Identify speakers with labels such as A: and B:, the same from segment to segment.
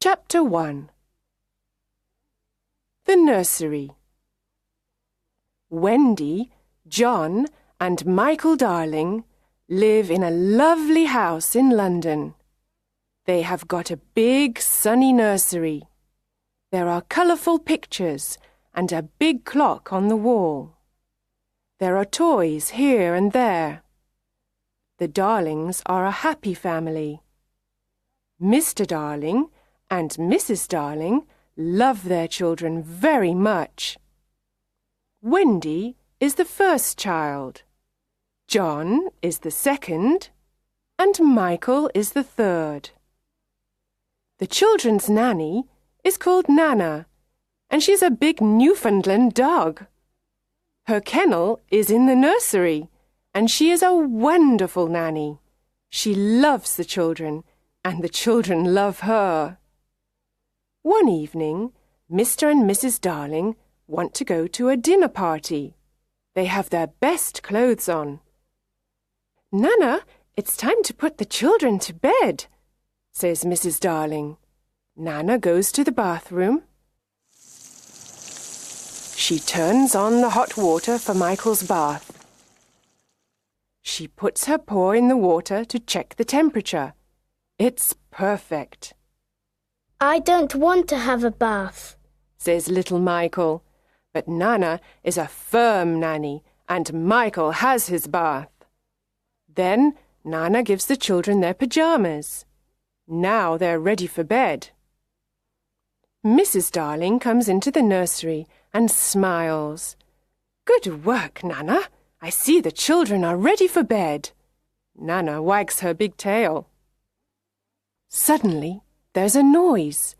A: Chapter 1. The Nursery. Wendy, John and Michael Darling live in a lovely house in London. They have got a big sunny nursery. There are colourful pictures and a big clock on the wall. There are toys here and there. The Darlings are a happy family. Mr. Darling and Mrs. Darling love their children very much. Wendy is the first child. John is the second, and Michael is the third. The children's nanny is called Nana, and she's a big Newfoundland dog. Her kennel is in the nursery, and she is a wonderful nanny. She loves the children, and the children love her. One evening, Mr. and Mrs. Darling want to go to a dinner party. They have their best clothes on. "Nana, it's time to put the children to bed," says Mrs. Darling. Nana goes to the bathroom. She turns on the hot water for Michael's bath. She puts her paw in the water to check the temperature. It's perfect.
B: "I don't want to have a bath,"
A: says little Michael. But Nana is a firm nanny, and Michael has his bath. Then Nana gives the children their pyjamas. Now they're ready for bed. Mrs. Darling comes into the nursery and smiles. "Good work, Nana. I see the children are ready for bed." Nana wags her big tail. Suddenly, there's a noise.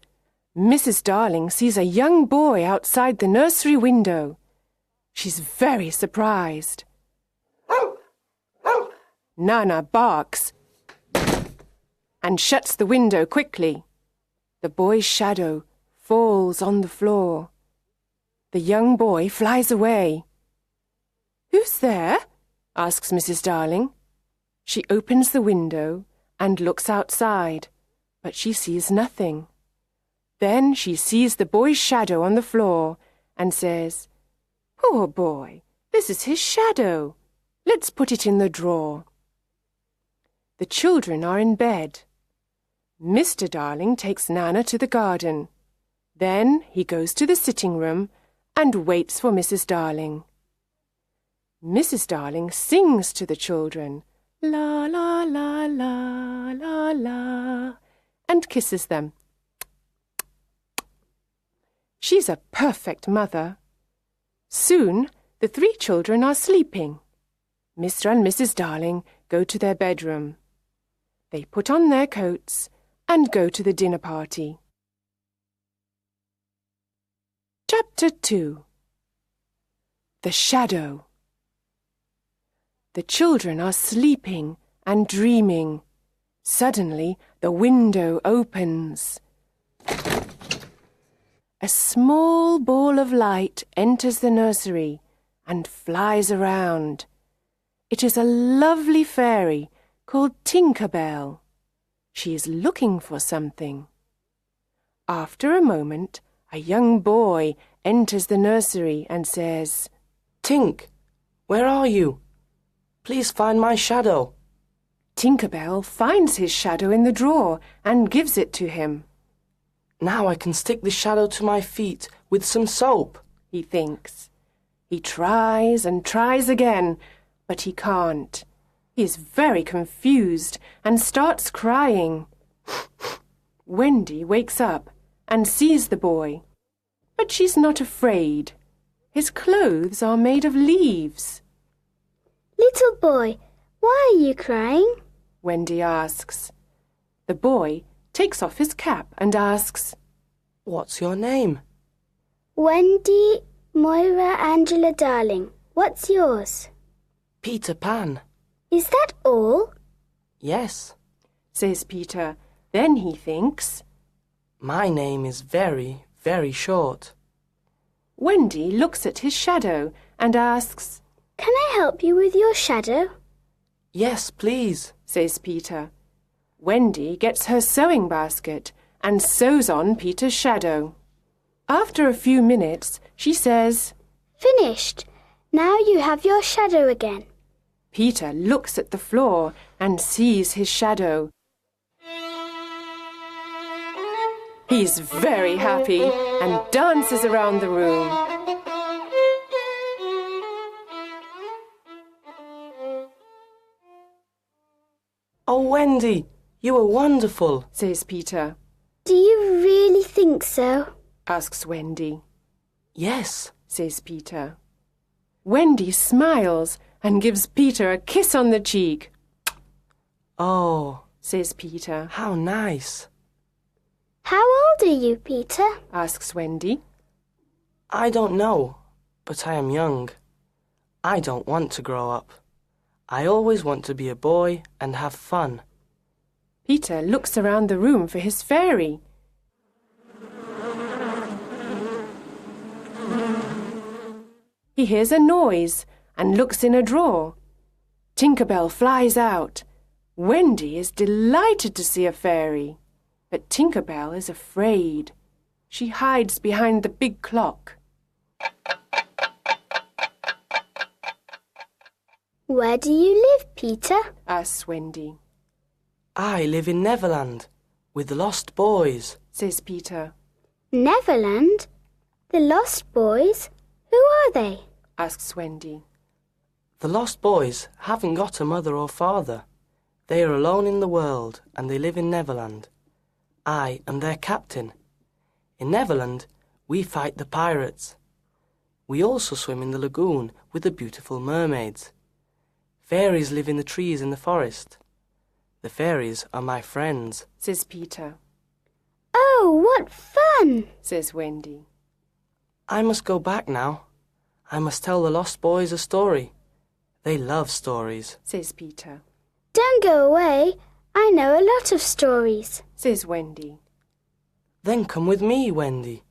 A: Mrs. Darling sees a young boy outside the nursery window. She's very surprised. Nana barks and shuts the window quickly. The boy's shadow falls on the floor. The young boy flies away. "Who's there?" asks Mrs. Darling. She opens the window and looks outside, but she sees nothing. Then she sees the boy's shadow on the floor and says, "Poor boy, this is his shadow. Let's put it in the drawer." The children are in bed. Mr. Darling takes Nana to the garden. Then he goes to the sitting room and waits for Mrs. Darling. Mrs. Darling sings to the children, "La, la, la, la, la, la," and kisses them. She's a perfect mother. Soon the three children are sleeping. Mr. and Mrs. Darling go to their bedroom. They put on their coats and go to the dinner party. Chapter 2. The Shadow. The children are sleeping and dreaming. Suddenly the window opens. A small ball of light enters the nursery and flies around. It is a lovely fairy called Tinker Bell. She is looking for something. After a moment, a young boy enters the nursery and says,
C: "Tink, where are you? Please find my shadow."
A: Tinker Bell finds his shadow in the drawer and gives it to him.
C: "Now I can stick the shadow to my feet with some soap,"
A: he thinks. He tries and tries again, but he can't. He is very confused and starts crying. Wendy wakes up and sees the boy, but she's not afraid. His clothes are made of leaves.
B: "Little boy, why are you crying?"
A: Wendy asks. The boy takes off his cap and asks,
C: "What's your name?"
B: "Wendy Moira Angela Darling. What's yours?"
C: "Peter Pan."
B: "Is that all?"
C: "Yes,"
A: says Peter. Then he thinks,
C: "My name is very, very short."
A: Wendy looks at his shadow and asks,
B: "Can I help you with your shadow?"
C: "Yes, please,"
A: says Peter. Wendy gets her sewing basket and sews on Peter's shadow. After a few minutes, she says,
B: Finished. Now you have your shadow again.
A: Peter looks at the floor and sees his shadow. He's very happy and dances around the room.
C: Oh, Wendy, you were wonderful,
A: says Peter.
B: Do you really think so?
A: Asks Wendy.
C: Yes,
A: says Peter. Wendy smiles and gives Peter a kiss on the cheek.
C: Oh,
A: says Peter.
C: how nice.
B: How old are you, Peter?
A: Asks Wendy.
C: I don't know, but I am young. I don't want to grow up. I always want to be a boy and have fun.
A: Peter looks around the room for his fairy. He hears a noise and looks in a drawer. Tinker Bell flies out. Wendy is delighted to see a fairy, but Tinker Bell is afraid. She hides behind the big clock.
B: Where do you live, Peter?
A: Asks Wendy.
C: I live in Neverland with the lost boys,
A: Says Peter.
B: Neverland? The Lost Boys? Who are they?
A: Asks Wendy.
C: The lost boys haven't got a mother or father. They are alone in the world and they live in Neverland. I am their captain. In Neverland, we fight the pirates. We also swim in the lagoon with the beautiful mermaids. Fairies live in the trees in the forest. The fairies are my friends,
A: Says Peter.
B: Oh, what fun!
A: Says Wendy.
C: I must go back now. I must tell the lost boys a story. They love stories.
A: Says Peter.
B: Don't go away. I know a lot of stories.
A: Says Wendy.
C: Then come with me, Wendy.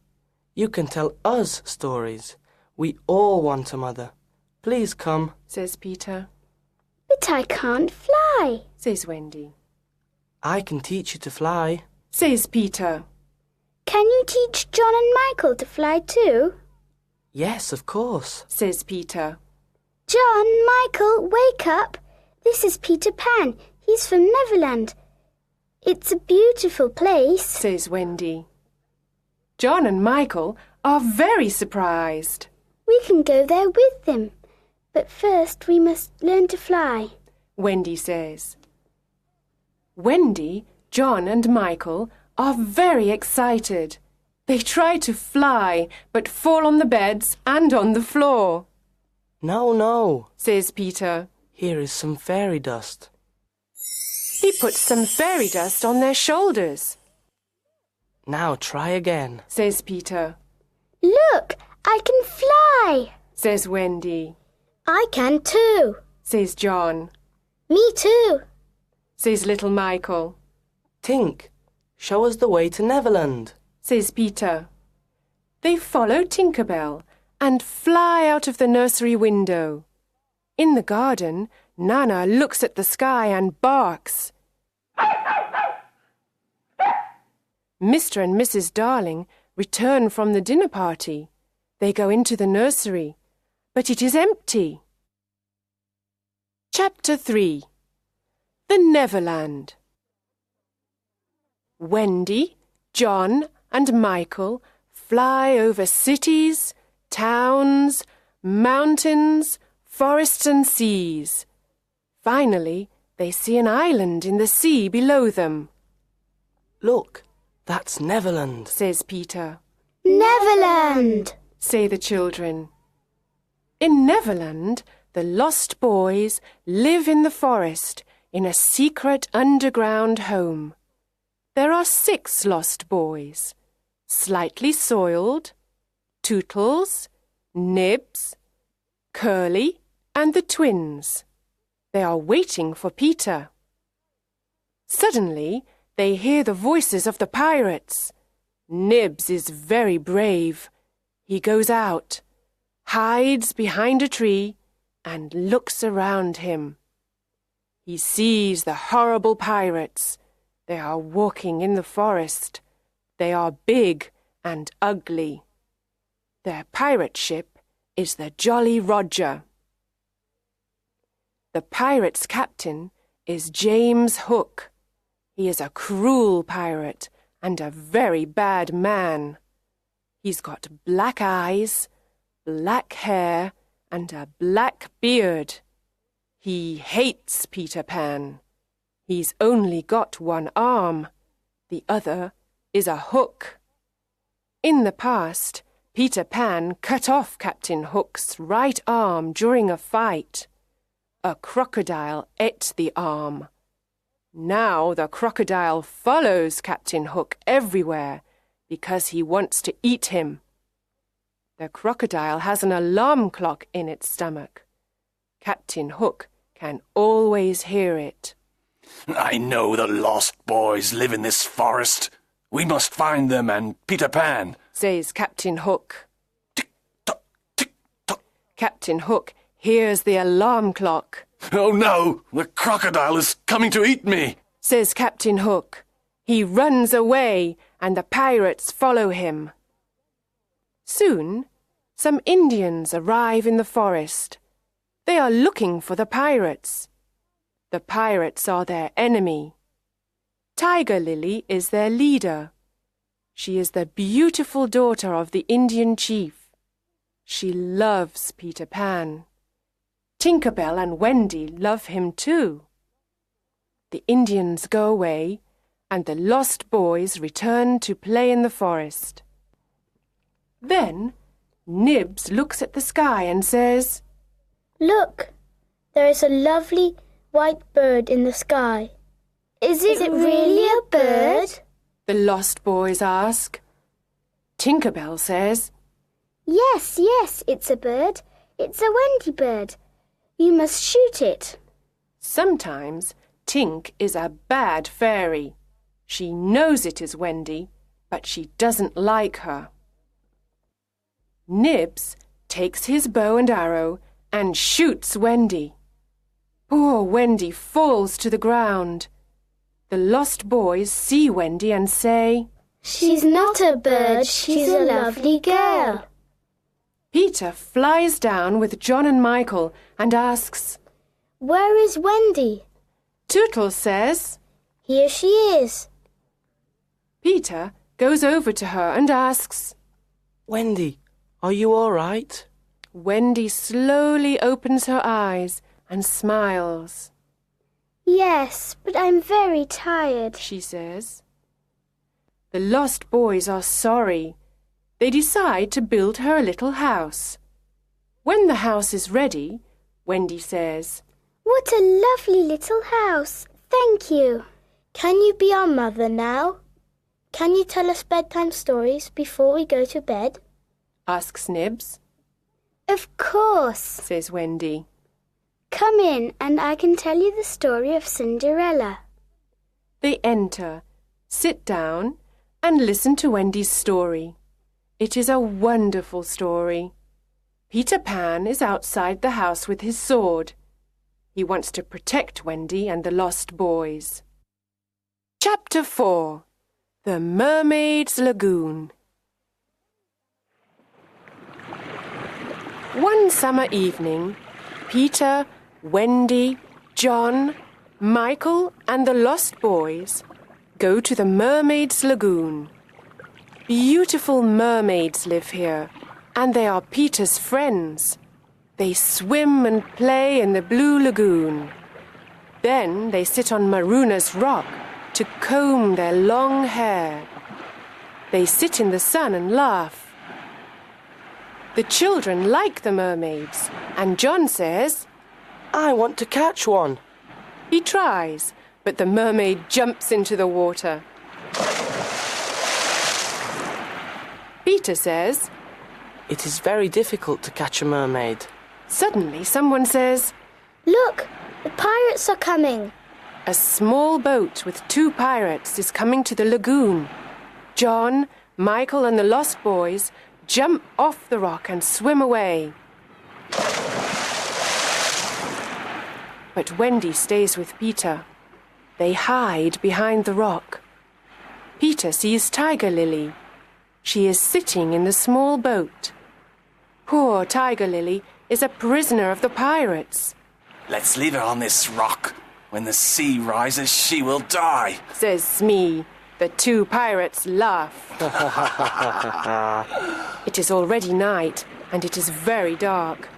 C: You can tell us stories. We all want a mother. Please come,
A: Says Peter.
B: But I can't fly.
A: Says Wendy.
C: I can teach you to fly.
A: Says Peter.
B: Can you teach John and Michael to fly too?
C: Yes, of course.
A: Says Peter.
B: John, Michael, wake up. This is Peter Pan. He's from Neverland. It's a beautiful place.
A: Says Wendy. John and Michael are very surprised.
B: We can go there with them. But first we must learn to fly.
A: Wendy says. Wendy, John and Michael are very excited. They try to fly, but fall on the beds and on the floor.
C: No, no,
A: Says Peter.
C: here is some fairy dust.
A: He puts some fairy dust on their shoulders.
C: Now try again.
A: Says Peter.
B: Look, I can fly.
A: Says Wendy.
B: I can too.
A: Says John.
B: Me too.
A: Says little Michael.
C: Tink, show us the way to Neverland.
A: Says Peter. They follow Tinker Bell and fly out of the nursery window. In the garden, Nana looks at the sky and barks. Mr. and Mrs. Darling return from the dinner party. They go into the nursery, but it is empty. Chapter 3. The Neverland. Wendy, John, and Michael fly over cities, towns, mountains, forests and seas. Finally, they see an island in the sea below them.
C: Look, that's Neverland.
A: Says Peter.
B: Neverland!
A: Say the children. In Neverland, the lost boys live in the forest in a secret underground home. There are 6 lost boys: Slightly Soiled, Tootles, Nibs, Curly, and the twins. They are waiting for Peter. Suddenly, they hear the voices of the pirates. Nibs is very brave. He goes out, hides behind a tree, and looks around him. He sees the horrible pirates. They are walking in the forest. They are big and ugly. Their pirate ship is the Jolly Roger. The pirate's captain is James Hook. He is a cruel pirate and a very bad man. He's got black eyes, black hair, and a black beard. He hates Peter Pan. He's only got one arm. The other is a hook. In the past, Peter Pan cut off Captain Hook's right arm during a fight. A crocodile ate the arm. Now the crocodile follows Captain Hook everywhere because he wants to eat him. The crocodile has an alarm clock in its stomach. Captain Hook can always hear it.
D: I know the lost boys live in this forest. We must find them and Peter Pan,
A: says Captain Hook.
D: Tick-tock, tick-tock.
A: Captain Hook hears the alarm clock.
D: Oh no, the crocodile is coming to eat me,
A: says Captain Hook. He runs away and the pirates follow him. Soon, some Indians arrive in the forest. They are looking for the pirates. The pirates are their enemy. Tiger Lily is their leader. She is the beautiful daughter of the Indian chief. She loves Peter Pan. Tinker Bell and Wendy love him too. The Indians go away and the lost boys return to play in the forest. Then Nibs looks at the sky and says,
B: Look, there is a lovely white bird in the sky. Is it really a bird?
A: The lost boys ask. Tinker Bell says,
B: Yes, it's a bird. It's a Wendy bird. You must shoot it.
A: Sometimes Tink is a bad fairy. She knows it is Wendy, but she doesn't like her. Nibs takes his bow and arrow and shoots Wendy. Poor Wendy falls to the ground. The lost boys see Wendy and say,
B: She's not a bird, she's a lovely girl.
A: Peter flies down with John and Michael and asks,
B: Where is Wendy?
A: Tootles says,
B: Here she is.
A: Peter goes over to her and asks,
C: Wendy, are you all right?
A: Wendy slowly opens her eyes and smiles.
B: Yes, but I'm very tired,
A: she says. The lost boys are sorry. They decide to build her a little house. When the house is ready, Wendy says,
B: What a lovely little house. Thank you. Can you be our mother now? Can you tell us bedtime stories before we go to bed?
A: asks Nibs.
B: Of course,
A: says Wendy.
B: Come in and I can tell you the story of Cinderella.
A: They enter, sit down, and listen to Wendy's story. It is a wonderful story. Peter Pan is outside the house with his sword. He wants to protect Wendy and the lost boys. Chapter 4. The Mermaid's Lagoon. One summer evening, Peter, Wendy, John, Michael and the lost boys go to the Mermaid's Lagoon. Beautiful mermaids live here, and they are Peter's friends. They swim and play in the blue lagoon. Then they sit on Maruna's rock to comb their long hair. They sit in the sun and laugh. The children like the mermaids, and John says,
C: I want to catch one.
A: He tries, but the mermaid jumps into the water. Peter says,
C: It is very difficult to catch a mermaid.
A: Suddenly someone says,
B: Look, the pirates are coming.
A: A small boat with 2 pirates is coming to the lagoon. John, Michael and the lost boys jump off the rock and swim away. But Wendy stays with Peter. They hide behind the rock. Peter sees Tiger Lily. She is sitting in the small boat. Poor Tiger Lily is a prisoner of the pirates.
D: Let's leave her on this rock. When the sea rises, she will die,
A: says Smee. The two pirates laugh. It is already night, and it is very dark.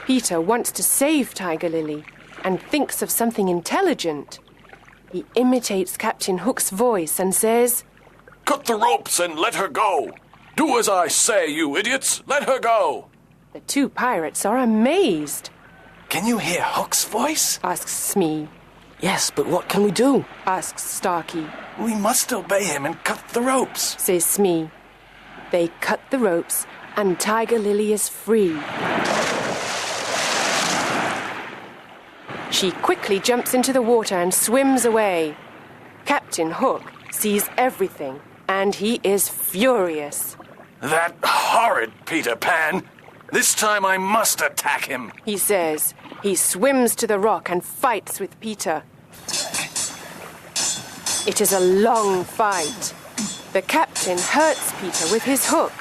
A: Peter wants to save Tiger Lily and thinks of something intelligent. He imitates Captain Hook's voice and says,
D: "Cut the ropes and let her go. Do as I say, you idiots. Let her go."
A: The two pirates are amazed.
D: Can you hear Hook's voice?
A: Asks Smee.
C: Yes, but what can we do?
A: Asks Starkey.
D: We must obey him and cut the ropes,
A: says Smee. They cut the ropes and Tiger Lily is free. She quickly jumps into the water and swims away. Captain Hook sees everything and he is furious.
D: That horrid Peter Pan. This time I must attack him,
A: he says. He swims to the rock and fights with Peter. It is a long fight. The captain hurts Peter with his hook,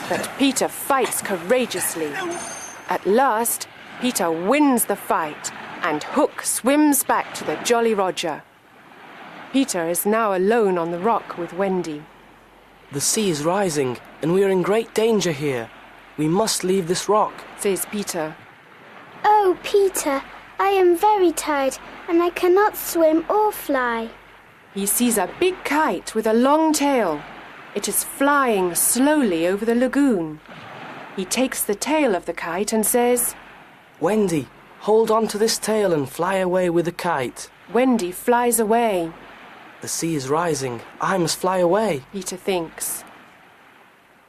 A: but Peter fights courageously. At last, Peter wins the fight, and Hook swims back to the Jolly Roger. Peter is now alone on the rock with Wendy.
C: The sea is rising, and we are in great danger here. We must leave this rock,
A: says Peter.
B: Oh, Peter, I am very tired, and I cannot swim or fly.
A: He sees a big kite with a long tail. It is flying slowly over the lagoon. He takes the tail of the kite and says,
C: "Wendy, hold on to this tail and fly away with the kite."
A: Wendy flies away.
C: The sea is rising. I must fly away,
A: Peter thinks.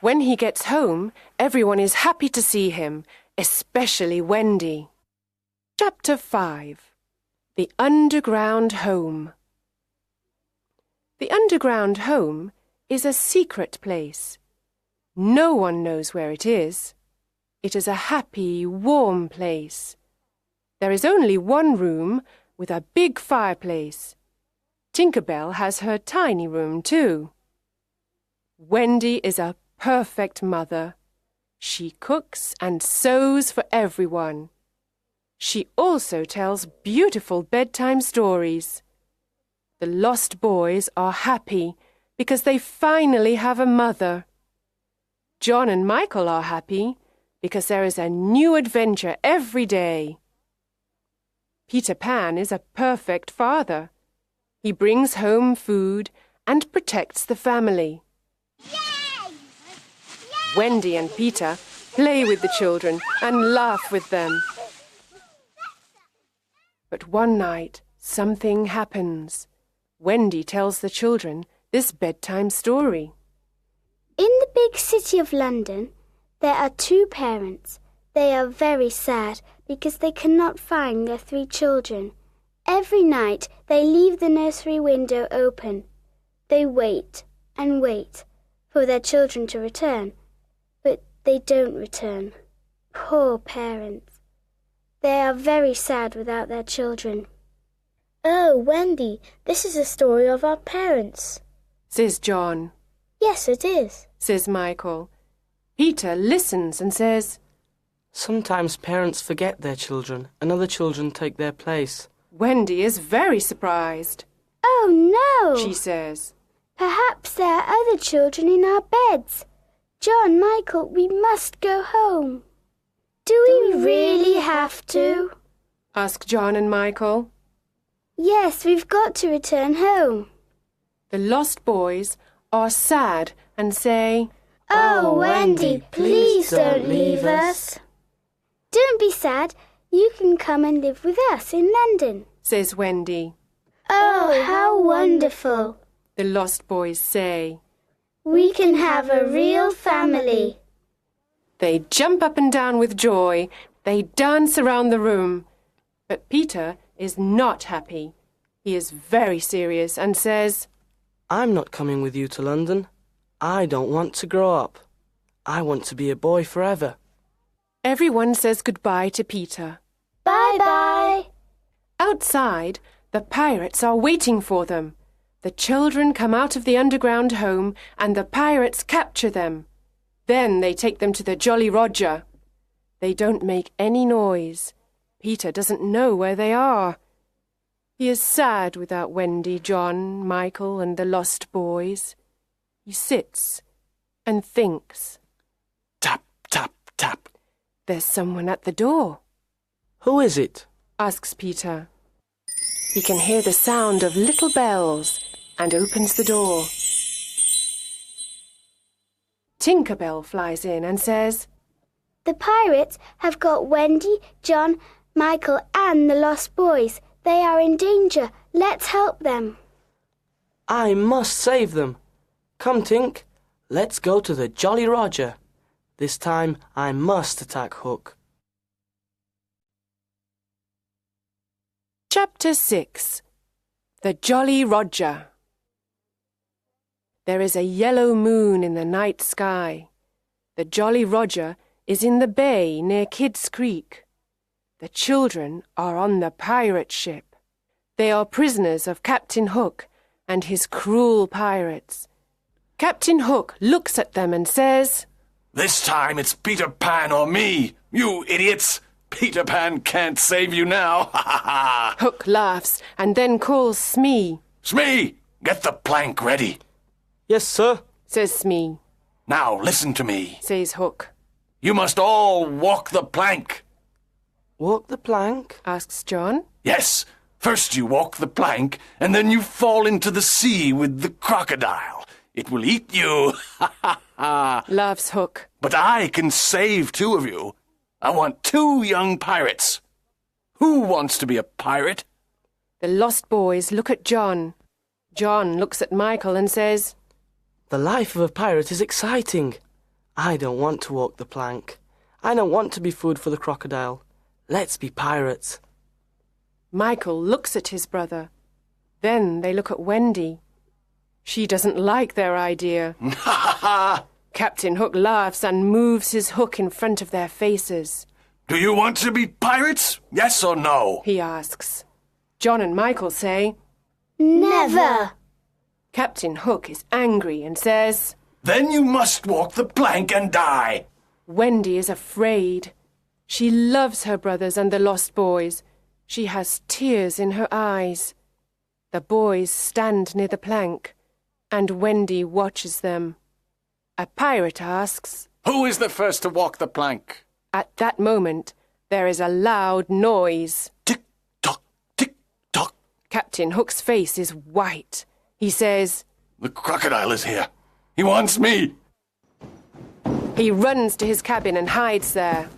A: When he gets home, everyone is happy to see him, especially Wendy. Chapter 5. The Underground Home. The underground home is a secret place. No one knows where it is. It is a happy, warm place. There is only one room with a big fireplace. Tinker Bell has her tiny room too. Wendy is a perfect mother. She cooks and sews for everyone. She also tells beautiful bedtime stories. The lost boys are happy because they finally have a mother. John and Michael are happy because there is a new adventure every day. Peter Pan is a perfect father. He brings home food and protects the family.
B: Yay!
A: Wendy and Peter play with the children and laugh with them. But one night, something happens. Wendy tells the children this bedtime story.
B: In the big city of London, there are two parents. They are very sad because they cannot find their three children. Every night they leave the nursery window open. They wait and wait for their children to return, but they don't return. Poor parents. They are very sad without their children. Oh, Wendy, this is a story of our parents,
A: says John.
B: Yes, it is,
A: says Michael. Peter listens and says,
C: Sometimes parents forget their children and other children take their place.
A: Wendy is very surprised.
B: Oh, no,
A: she says.
B: Perhaps there are other children in our beds. John, Michael, we must go home. Do we really have to?
A: Ask John and Michael.
B: Yes, we've got to return home.
A: The lost boys are sad and say,
B: Oh, Wendy, please don't leave us. Don't be sad. You can come and live with us in London,
A: says Wendy.
B: Oh, how wonderful,
A: the lost boys say.
B: We can have a real family.
A: They jump up and down with joy. They dance around the room. But Peter is not happy. He is very serious and says,
C: I'm not coming with you to London. I don't want to grow up. I want to be a boy forever.
A: Everyone says goodbye to Peter.
B: Bye-bye.
A: Outside, the pirates are waiting for them. The children come out of the underground home and the pirates capture them. Then they take them to the Jolly Roger. They don't make any noise. Peter doesn't know where they are. He is sad without Wendy, John, Michael, and the lost boys. He sits and thinks.
D: Tap, tap, tap.
A: There's someone at the door.
C: Who is it?
A: Asks Peter. He can hear the sound of little bells and opens the door. Tinker Bell flies in and says,
B: The pirates have got Wendy, John, Michael, and the lost boys. They are in danger. Let's help them.
C: I must save them. Come, Tink, let's go to the Jolly Roger. This time I must attack Hook.
A: Chapter 6. The Jolly Roger. There is a yellow moon in the night sky. The Jolly Roger is in the bay near Kidd's Creek. The children are on the pirate ship. They are prisoners of Captain Hook and his cruel pirates. Captain Hook looks at them and says,
D: This time it's Peter Pan or me, you idiots! Peter Pan can't save you now, ha ha ha!
A: Hook laughs and then calls Smee.
D: Smee, get the plank ready.
C: Yes, sir.
A: Says Smee.
D: Now listen to me.
A: Says Hook.
D: You must all walk the plank.
C: Walk the plank?
A: Asks John.
D: Yes, first you walk the plank, and then you fall into the sea with the crocodile. It will eat you, ha ha ha!
A: Laughs Hook.
D: But I can save 2 of you. I want 2 young pirates. Who wants to be a pirate?
A: The lost boys look at John. John looks at Michael and says,
C: The life of a pirate is exciting. I don't want to walk the plank. I don't want to be food for the crocodile. Let's be pirates.
A: Michael looks at his brother. Then they look at Wendy. She doesn't like their idea.
D: Ha ha ha!
A: Captain Hook laughs and moves his hook in front of their faces.
D: Do you want to be pirates? Yes or no?
A: He asks. John and Michael say,
B: Never.
A: Captain Hook is angry and says,
D: Then you must walk the plank and die.
A: Wendy is afraid. She loves her brothers and the lost boys. She has tears in her eyes. The boys stand near the plank, and Wendy watches them. A pirate asks,
D: Who is the first to walk the plank?
A: At that moment, there is a loud noise.
D: Tick-tock, tick-tock.
A: Captain Hook's face is white. He says,
D: The crocodile is here. He wants me.
A: He runs to his cabin and hides there.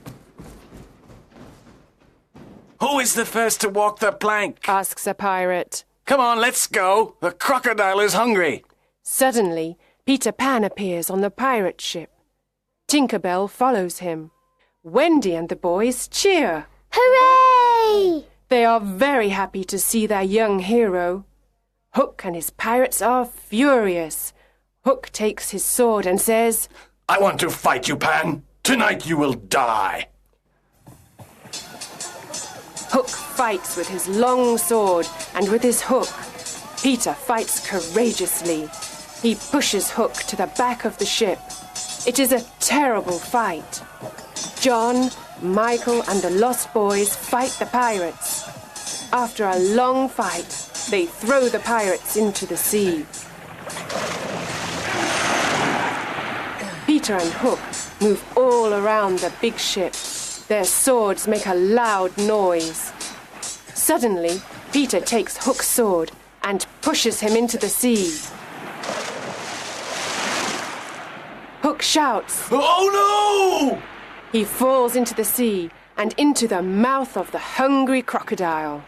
D: Who is the first to walk the plank?
A: Asks a pirate.
D: Come on, let's go. The crocodile is hungry.
A: Suddenly, Peter Pan appears on the pirate ship. Tinker Bell follows him. Wendy and the boys cheer.
B: Hooray!
A: They are very happy to see their young hero. Hook and his pirates are furious. Hook takes his sword and says,
D: I want to fight you, Pan. Tonight you will die.
A: Hook fights with his long sword and with his hook. Peter fights courageously. He pushes Hook to the back of the ship. It is a terrible fight. John, Michael, and the lost boys fight the pirates. After a long fight, they throw the pirates into the sea. Peter and Hook move all around the big ship. Their swords make a loud noise. Suddenly, Peter takes Hook's sword and pushes him into the sea. Hook shouts.
D: Oh no!
A: He falls into the sea and into the mouth of the hungry crocodile.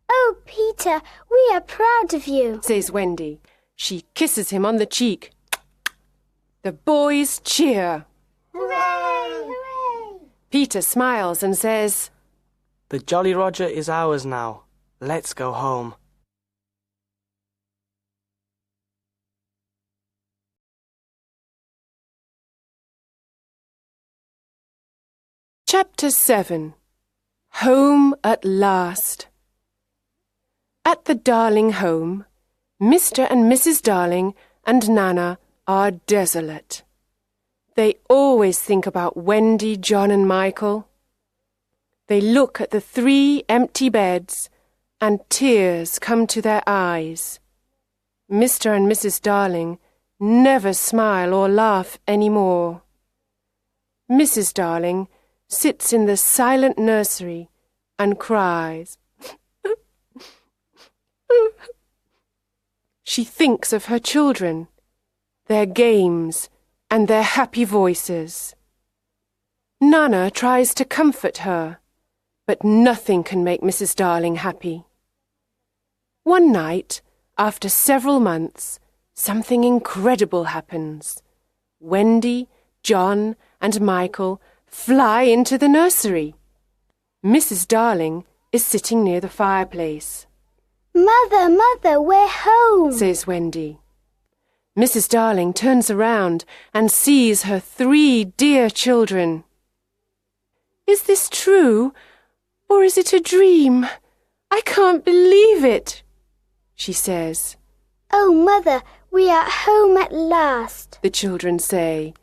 B: Oh, Peter, we are proud of you,
A: Says Wendy. She kisses him on the cheek. The boys cheer.
B: Hooray! Hooray!
A: Peter smiles and says,
C: The Jolly Roger is ours now. Let's go home.
A: Chapter 7. Home at Last. At the Darling home, Mr. and Mrs. Darling and Nana are desolate. They always think about Wendy, John and Michael. They look at the 3 empty beds and tears come to their eyes. Mr. and Mrs. Darling never smile or laugh any more. Mrs. Darling sits in the silent nursery and cries. She thinks of her children, their games, and their happy voices. Nana tries to comfort her, but nothing can make Mrs. Darling happy. One night, after several months, something incredible happens. Wendy, John, and Michael fly into the nursery. Mrs. Darling is sitting near the fireplace.
B: Mother, Mother, we're home,
A: says Wendy. Mrs. Darling turns around and sees her 3 dear children. Is this true, or is it a dream? I can't believe it, she says.
B: Oh, Mother, we are home at last,
A: the children say.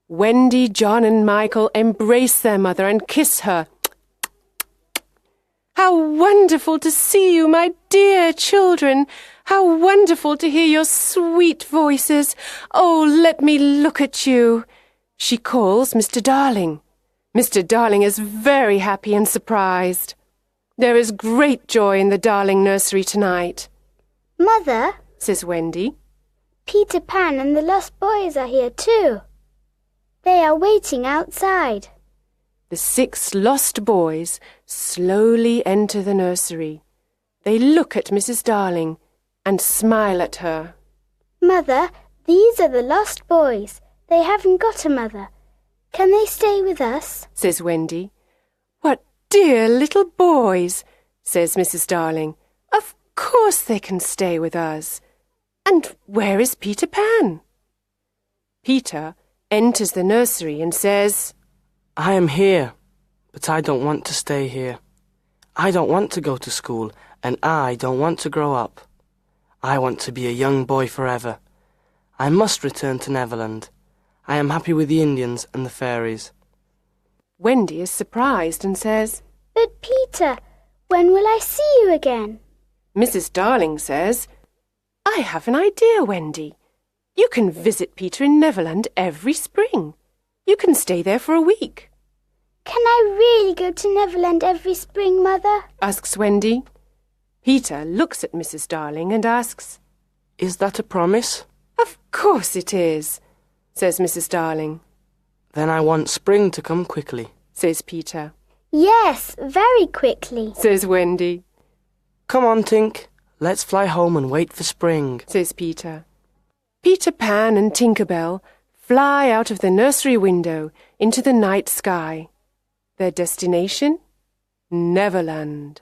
A: Wendy, John and Michael embrace their mother and kiss her. How wonderful to see you, my dear children! How wonderful to hear your sweet voices! Oh, let me look at you! She calls Mr. Darling. Mr. Darling is very happy and surprised. There is great joy in the Darling nursery tonight.
B: Mother,
A: says Wendy,
B: Peter Pan and the Lost Boys are here too. They are waiting outside.
A: The 6 lost boys slowly enter the nursery. They look at Mrs. Darling and smile at her.
B: Mother, these are the lost boys. They haven't got a mother. Can they stay with us?
A: says Wendy. What dear little boys, says Mrs. Darling. Of course they can stay with us. And where is Peter Pan? Peter enters the nursery and says,
C: I am here, but I don't want to stay here. I don't want to go to school, and I don't want to grow up. I want to be a young boy forever. I must return to Neverland. I am happy with the Indians and the fairies.
A: Wendy is surprised and says,
B: But Peter, when will I see you again?
A: Mrs. Darling says, I have an idea, Wendy. You can visit Peter in Neverland every spring. You can stay there for a week.
B: Can I really go to Neverland every spring, Mother?
A: asks Wendy. Peter looks at Mrs. Darling and asks,
C: Is that a promise?
A: Of course it is, says Mrs. Darling.
C: Then I want spring to come quickly,
A: says Peter.
B: Yes, very quickly,
A: says Wendy.
C: Come on, Tink. Let's fly home and wait for spring,
A: says Peter. Peter Pan and Tinker Bell fly out of the nursery window into the night sky. Their destination? Neverland.